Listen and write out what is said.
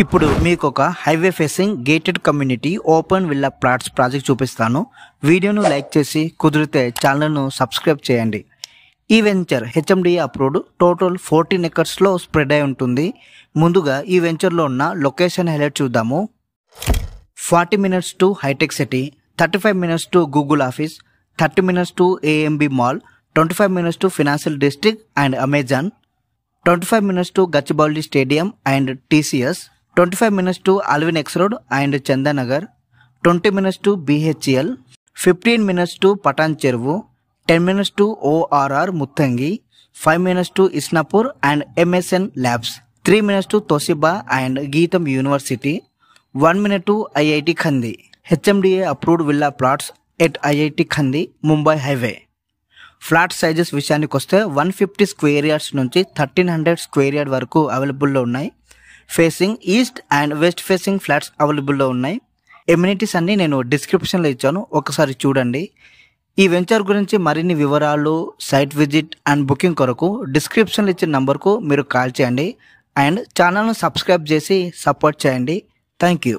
ఇప్పుడు మీకు ఒక highway facing gated community open villa plots project చూపిస్తాను. వీడియోను లైక్ చేసి కుదిరితే ఛానల్ను సబ్స్క్రైబ్ చేయండి. ఈ వెంచర్ హెచ్ఎండిఏ అప్రూవ్డ్, టోటల్ 14 ఎకర్స్లో స్ప్రెడ్ అయి ఉంటుంది. ముందుగా ఈ వెంచర్లో ఉన్న లొకేషన్ హైలైట్ చూద్దాము. 40 minutes to Hitec City, 35 minutes to Google office, 30 minutes to AMB mall, 25 minutes to financial district and Amazon, 25 minutes to Gachibowli stadium and TCS, 25 minutes to Alwin X road and Chandanagar, 20 minutes to BHEL, 15 minutes to Patan Cheruvu, 10 minutes to ORR Muthangi, 5 minutes to Isnapur and MSN labs, 3 minutes to Toshiba and GITAM university, 1 minute to IIT Kandi. HMDA approved villa plots at IIT Kandi, Mumbai highway. Flat sizes విషయానికి వస్తే 150 square yards నుంచి 1300 square yard వరకు అవైలబుల్లో ఉన్నాయి. Facing east and west facing flats అవైలబుల్లో ఉన్నాయి. Amenities అన్నీ నేను డిస్క్రిప్షన్లో ఇచ్చాను, ఒకసారి చూడండి. ఈ వెంచర్ గురించి మరిన్ని వివరాలు, సైట్ విజిట్ అండ్ బుకింగ్ కొరకు డిస్క్రిప్షన్లో ఇచ్చిన నంబర్కు మీరు కాల్ చేయండి అండ్ ఛానల్ను సబ్స్క్రైబ్ చేసి సపోర్ట్ చేయండి. Thank you.